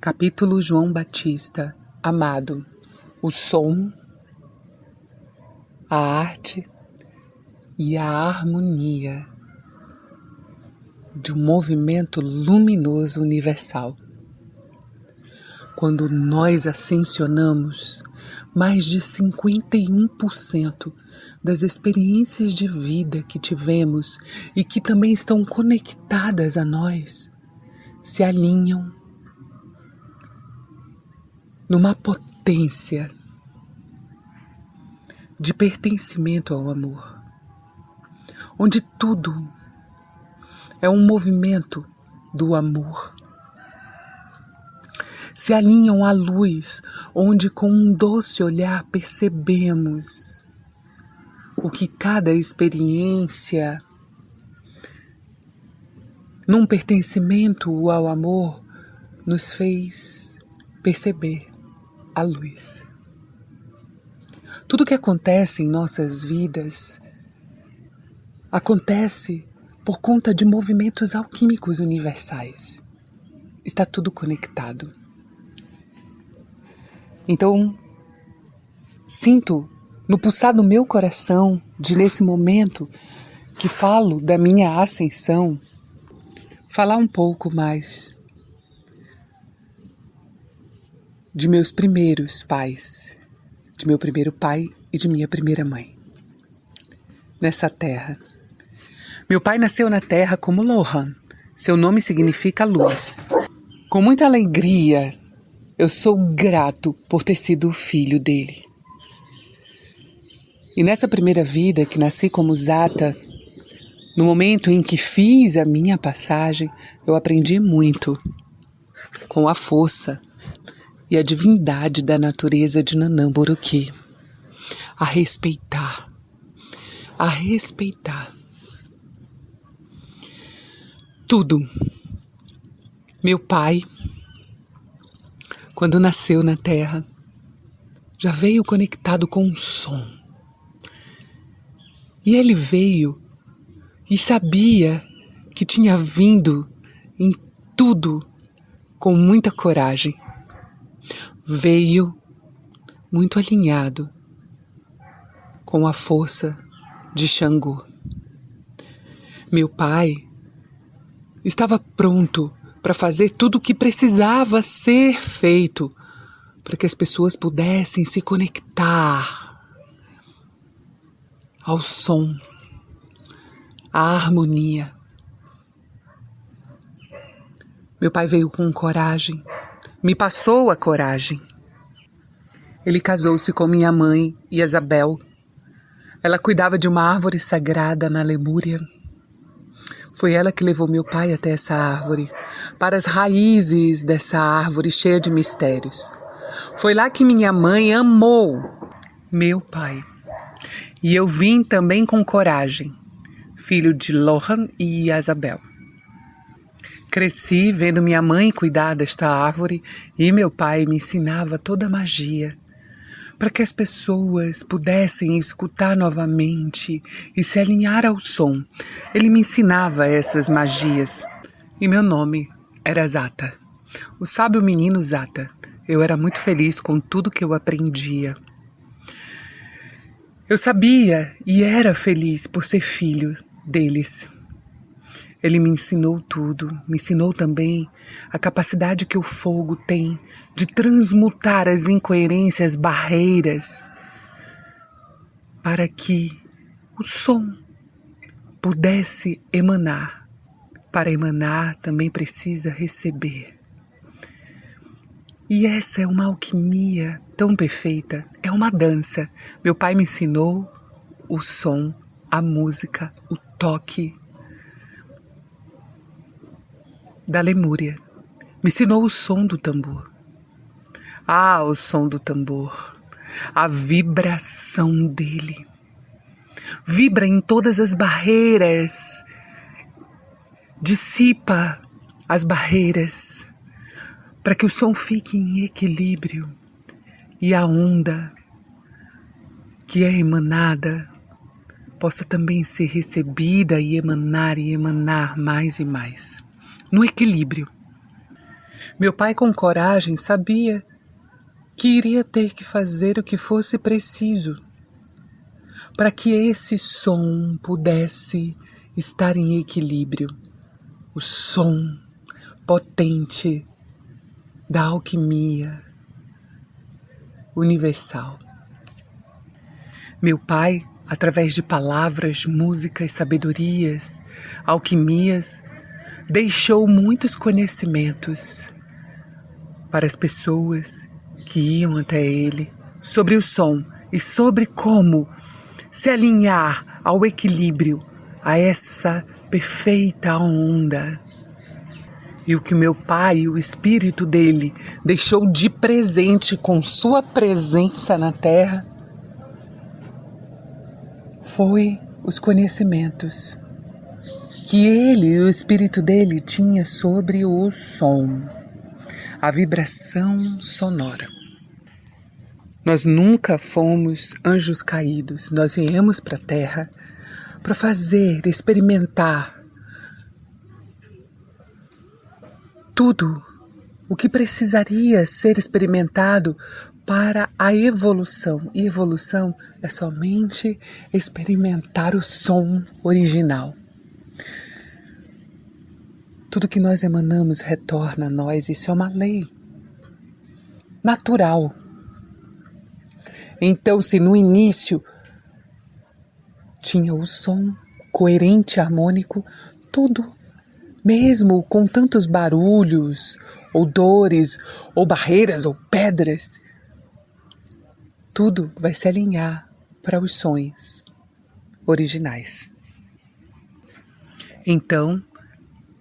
Capítulo João Batista, amado, o som, a arte e a harmonia de um movimento luminoso universal. Quando nós ascensionamos, mais de 51% das experiências de vida que tivemos e que também estão conectadas a nós se alinham numa potência de pertencimento ao amor, onde tudo é um movimento do amor. Se alinham à luz, onde com um doce olhar percebemos o que cada experiência, num pertencimento ao amor, nos fez perceber a luz. Tudo que acontece em nossas vidas acontece por conta de movimentos alquímicos universais. Está tudo conectado. Então, sinto no pulsar do meu coração, nesse momento que falo da minha ascensão, falar um pouco mais de meus primeiros pais, de meu primeiro pai e de minha primeira mãe, nessa terra. Meu pai nasceu na terra como Lohan, seu nome significa luz. Com muita alegria, eu sou grato por ter sido o filho dele. E nessa primeira vida que nasci como Zata, no momento em que fiz a minha passagem, eu aprendi muito com a força e a divindade da natureza de Nanamburuki, a respeitar. Tudo. Meu pai, quando nasceu na Terra, já veio conectado com um som. E ele veio e sabia que tinha vindo em tudo com muita coragem. Veio muito alinhado com a força de Xangô. Meu pai estava pronto para fazer tudo o que precisava ser feito para que as pessoas pudessem se conectar ao som, à harmonia. Meu pai veio com coragem, me passou a coragem. Ele casou-se com minha mãe, Isabel. Ela cuidava de uma árvore sagrada na Lemúria. Foi ela que levou meu pai até essa árvore, para as raízes dessa árvore cheia de mistérios. Foi lá que minha mãe amou meu pai. E eu vim também com coragem, filho de Lohan e Isabel. Cresci vendo minha mãe cuidar desta árvore e meu pai me ensinava toda a magia para que as pessoas pudessem escutar novamente e se alinhar ao som. Ele me ensinava essas magias e meu nome era Zata, o sábio menino Zata. Eu era muito feliz com tudo que eu aprendia. Eu sabia e era feliz por ser filho deles. Ele me ensinou tudo, me ensinou também a capacidade que o fogo tem de transmutar as incoerências, barreiras, para que o som pudesse emanar. Para emanar também precisa receber. E essa é uma alquimia tão perfeita, é uma dança. Meu pai me ensinou o som, a música, o toque da Lemúria. Me ensinou o som do tambor. Ah, o som do tambor. A vibração dele. Vibra em todas as barreiras. Dissipa as barreiras para que o som fique em equilíbrio e a onda que é emanada possa também ser recebida e emanar mais e mais. No equilíbrio. Meu pai, com coragem, sabia que iria ter que fazer o que fosse preciso para que esse som pudesse estar em equilíbrio. O som potente da alquimia universal. Meu pai, através de palavras, músicas, sabedorias, alquimias, deixou muitos conhecimentos para as pessoas que iam até ele sobre o som e sobre como se alinhar ao equilíbrio, a essa perfeita onda. E o que meu pai, o espírito dele, deixou de presente com sua presença na Terra foi os conhecimentos que ele, o espírito dele, tinha sobre o som, a vibração sonora. Nós nunca fomos anjos caídos, nós viemos para a Terra para fazer, experimentar tudo o que precisaria ser experimentado para a evolução. E evolução é somente experimentar o som original. Tudo que nós emanamos retorna a nós, isso é uma lei natural. Então, se no início tinha o som coerente, harmônico, tudo, mesmo com tantos barulhos, ou dores, ou barreiras, ou pedras, tudo vai se alinhar para os sons originais. Então,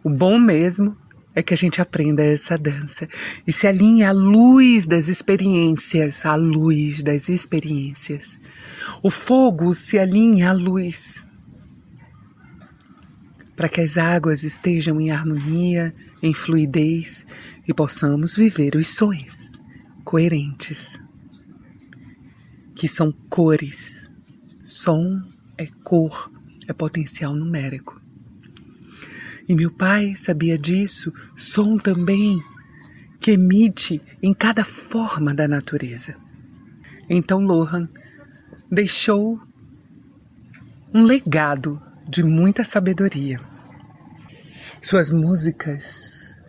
o bom mesmo é que a gente aprenda essa dança e se alinhe à luz das experiências, à luz das experiências. O fogo se alinhe à luz, para que as águas estejam em harmonia, em fluidez e possamos viver os sons coerentes, que são cores. Som é cor, é potencial numérico. E meu pai sabia disso, som também, que emite em cada forma da natureza. Então Lohan deixou um legado de muita sabedoria. Suas músicas,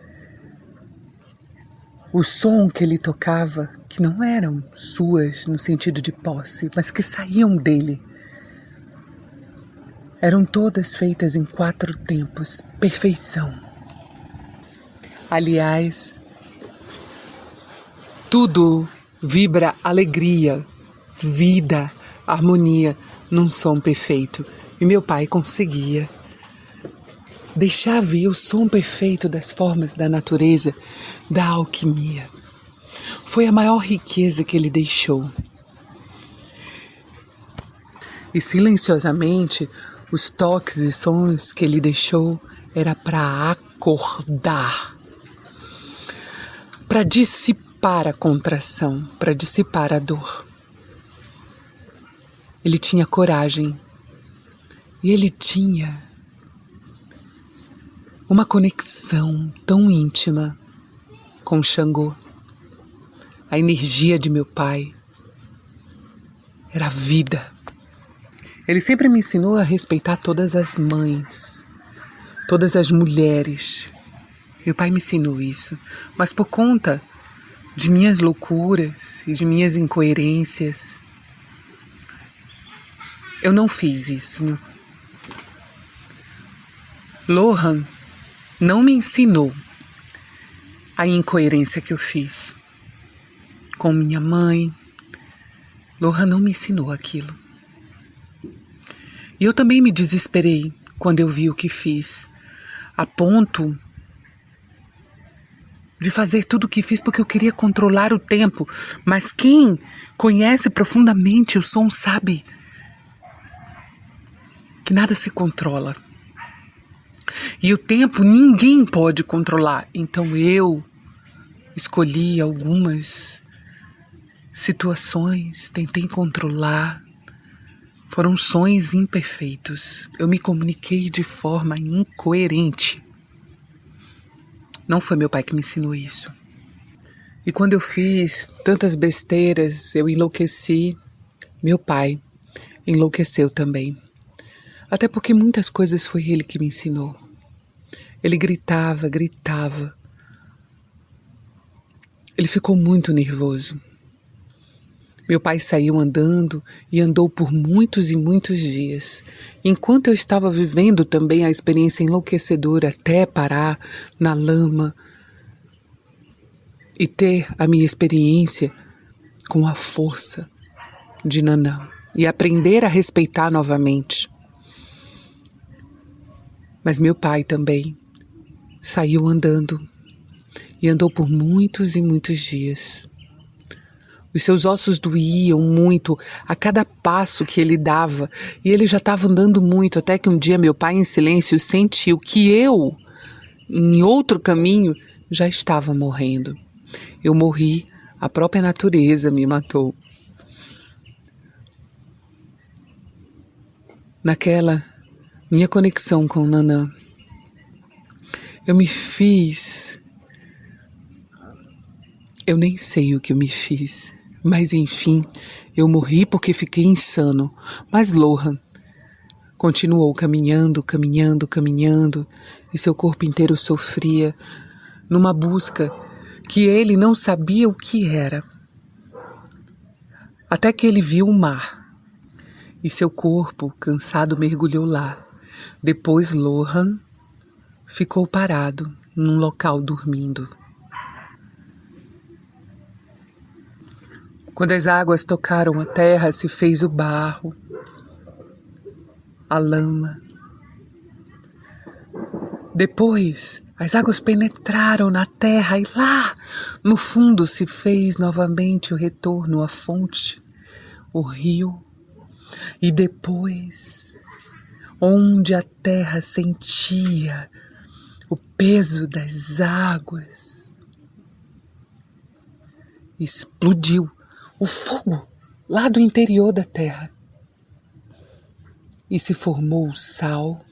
o som que ele tocava, que não eram suas no sentido de posse, mas que saíam dele, eram todas feitas em 4 tempos, perfeição. Aliás, tudo vibra alegria, vida, harmonia num som perfeito. E meu pai conseguia deixar ver o som perfeito das formas da natureza, da alquimia. Foi a maior riqueza que ele deixou. E silenciosamente, os toques e sons que ele deixou era para acordar, para dissipar a contração, para dissipar a dor. Ele tinha coragem e ele tinha uma conexão tão íntima com Xangô. A energia de meu pai era a vida. Ele sempre me ensinou a respeitar todas as mães, todas as mulheres. Meu pai me ensinou isso, mas por conta de minhas loucuras e de minhas incoerências, eu não fiz isso. Lohan não me ensinou a incoerência que eu fiz com minha mãe. Lohan não me ensinou aquilo. E eu também me desesperei quando eu vi o que fiz, a ponto de fazer tudo o que fiz porque eu queria controlar o tempo. Mas quem conhece profundamente o som sabe que nada se controla. E o tempo ninguém pode controlar. Então eu escolhi algumas situações, tentei controlar. Foram sons imperfeitos. Eu me comuniquei de forma incoerente. Não foi meu pai que me ensinou isso. E quando eu fiz tantas besteiras, eu enlouqueci. Meu pai enlouqueceu também. Até porque muitas coisas foi ele que me ensinou. Ele gritava, gritava. Ele ficou muito nervoso. Meu pai saiu andando e andou por muitos e muitos dias, enquanto eu estava vivendo também a experiência enlouquecedora até parar na lama e ter a minha experiência com a força de Nanã e aprender a respeitar novamente. Mas meu pai também saiu andando e andou por muitos e muitos dias. Os seus ossos doíam muito a cada passo que ele dava e ele já estava andando muito, até que um dia meu pai em silêncio sentiu que eu, em outro caminho, já estava morrendo. Eu morri, a própria natureza me matou. Naquela minha conexão com Nanã, eu me fiz... Eu nem sei o que eu me fiz. Mas enfim, eu morri porque fiquei insano. Mas Lohan continuou caminhando, caminhando, caminhando, e seu corpo inteiro sofria numa busca que ele não sabia o que era. Até que ele viu o mar, e seu corpo, cansado, mergulhou lá. Depois Lohan ficou parado num local dormindo. Quando as águas tocaram a terra, se fez o barro, a lama. Depois, as águas penetraram na terra e lá, no fundo, se fez novamente o retorno à fonte, o rio. E depois, onde a terra sentia o peso das águas, explodiu o fogo lá do interior da terra e se formou o sal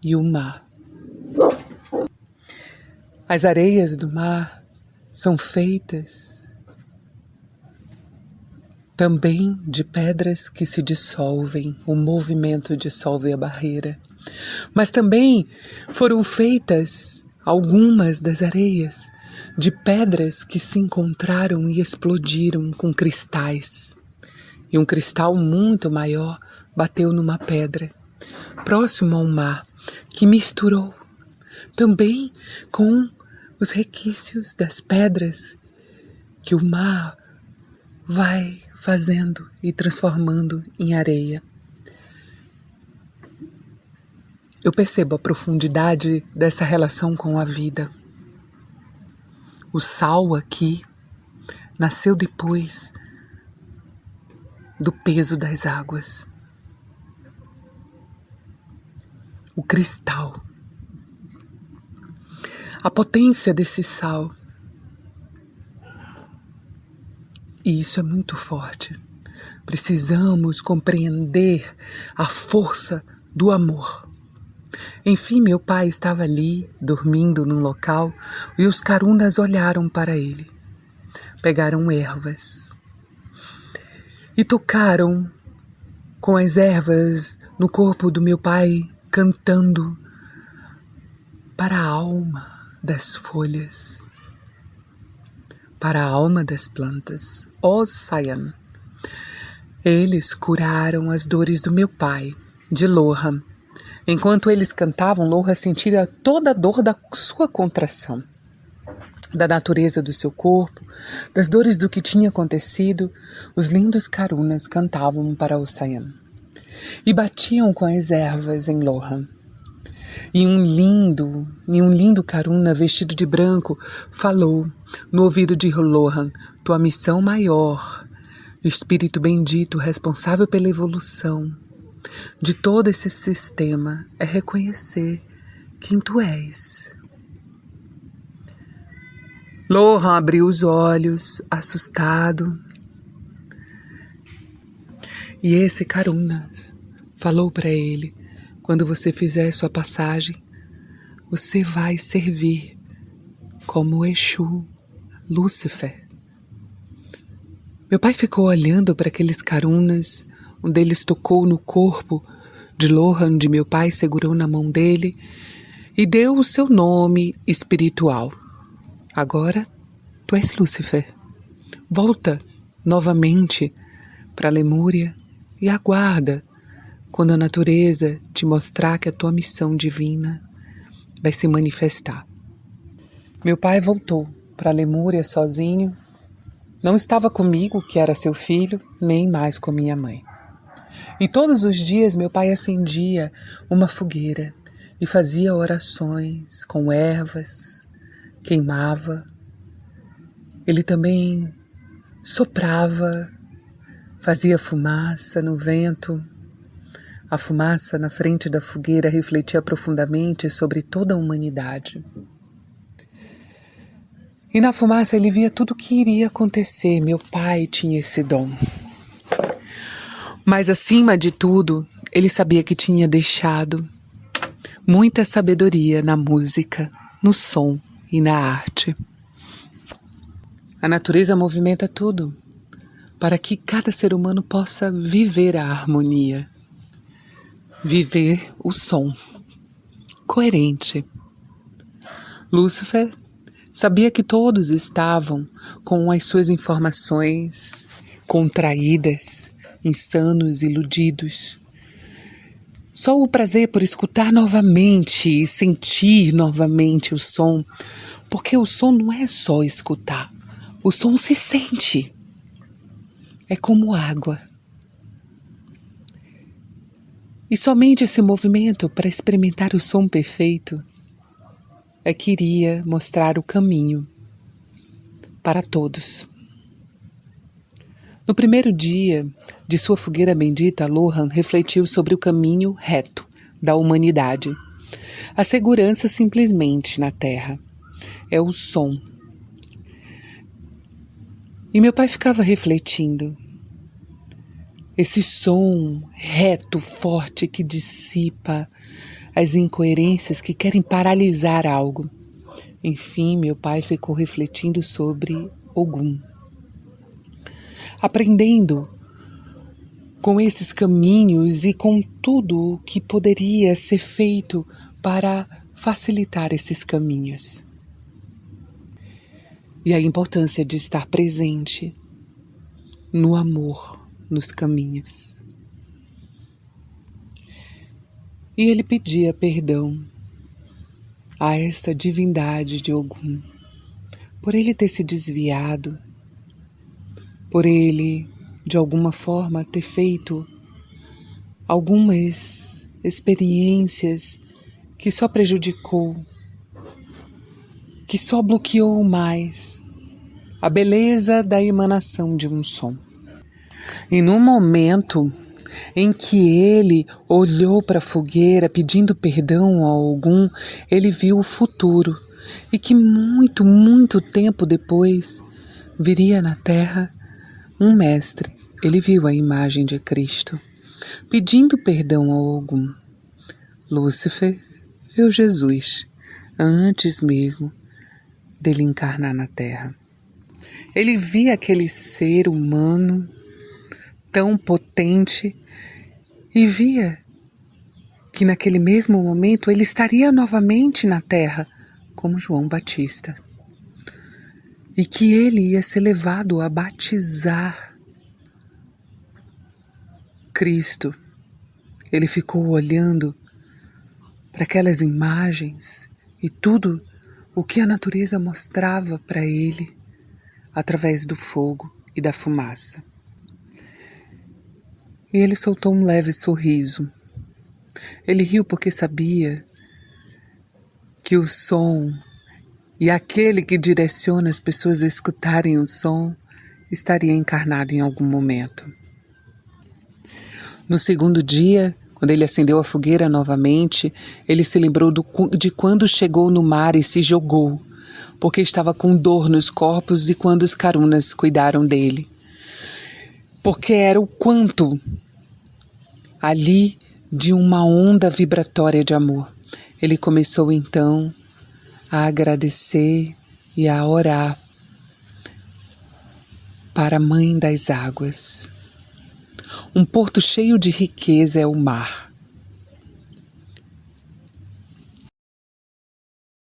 e o mar. As areias do mar são feitas também de pedras que se dissolvem, o movimento dissolve a barreira. Mas também foram feitas algumas das areias de pedras que se encontraram e explodiram com cristais. E um cristal muito maior bateu numa pedra, próximo ao mar, que misturou também com os requisitos das pedras que o mar vai fazendo e transformando em areia. Eu percebo a profundidade dessa relação com a vida. O sal aqui nasceu depois do peso das águas. O cristal. A potência desse sal. E isso é muito forte. Precisamos compreender a força do amor. Enfim, meu pai estava ali, dormindo num local, e os carunas olharam para ele. Pegaram ervas e tocaram com as ervas no corpo do meu pai, cantando para a alma das folhas, para a alma das plantas. Osayan. Eles curaram as dores do meu pai, de Lohan. Enquanto eles cantavam, Lohan sentia toda a dor da sua contração, da natureza do seu corpo, das dores do que tinha acontecido. Os lindos carunas cantavam para Osayan e batiam com as ervas em Lohan. E um lindo caruna vestido de branco falou no ouvido de Lohan: tua missão maior, Espírito bendito responsável pela evolução de todo esse sistema, é reconhecer quem tu és. Lohan abriu os olhos, assustado. E esse caruna falou para ele: quando você fizer sua passagem, você vai servir como Exu, Lúcifer. Meu pai ficou olhando para aqueles carunas, um deles tocou no corpo de Lohan, de meu pai, segurou na mão dele e deu o seu nome espiritual. Agora, tu és Lúcifer. Volta novamente para a Lemúria e aguarda quando a natureza te mostrar que a tua missão divina vai se manifestar. Meu pai voltou para a Lemúria sozinho. Não estava comigo, que era seu filho, nem mais com minha mãe. E todos os dias meu pai acendia uma fogueira e fazia orações com ervas, queimava. Ele também soprava, fazia fumaça no vento. A fumaça na frente da fogueira refletia profundamente sobre toda a humanidade. E na fumaça ele via tudo o que iria acontecer. Meu pai tinha esse dom. Mas acima de tudo, ele sabia que tinha deixado muita sabedoria na música, no som e na arte. A natureza movimenta tudo para que cada ser humano possa viver a harmonia, viver o som coerente. Lúcifer sabia que todos estavam com as suas informações contraídas, insanos, iludidos. Só o prazer por escutar novamente e sentir novamente o som, porque o som não é só escutar, o som se sente. É como água. E somente esse movimento para experimentar o som perfeito é que iria mostrar o caminho para todos. No primeiro dia de sua fogueira bendita, Lohan refletiu sobre o caminho reto da humanidade. A segurança simplesmente na Terra é o som. E meu pai ficava refletindo. Esse som reto, forte, que dissipa as incoerências que querem paralisar algo. Enfim, meu pai ficou refletindo sobre Ogum. Aprendendo com esses caminhos e com tudo o que poderia ser feito para facilitar esses caminhos. E a importância de estar presente no amor, nos caminhos. E ele pedia perdão a esta divindade de Ogum, por ele ter se desviado, por ele, de alguma forma, ter feito algumas experiências que só prejudicou, que só bloqueou mais a beleza da emanação de um som. E no momento em que ele olhou para a fogueira pedindo perdão a Ogum, ele viu o futuro e que muito, muito tempo depois viria na Terra um mestre. Ele viu a imagem de Cristo pedindo perdão a Ogum. Lúcifer viu Jesus antes mesmo dele encarnar na Terra. Ele via aquele ser humano tão potente e via que naquele mesmo momento ele estaria novamente na Terra como João Batista e que ele ia ser levado a batizar Cristo. Ele ficou olhando para aquelas imagens e tudo o que a natureza mostrava para ele através do fogo e da fumaça. E ele soltou um leve sorriso. Ele riu porque sabia que o som e aquele que direciona as pessoas a escutarem o som estaria encarnado em algum momento. No segundo dia, quando ele acendeu a fogueira novamente, ele se lembrou de quando chegou no mar e se jogou, porque estava com dor nos corpos e quando os carunas cuidaram dele. Porque era o quanto ali de uma onda vibratória de amor. Ele começou então a agradecer e a orar para a Mãe das Águas. Um porto cheio de riqueza é o mar.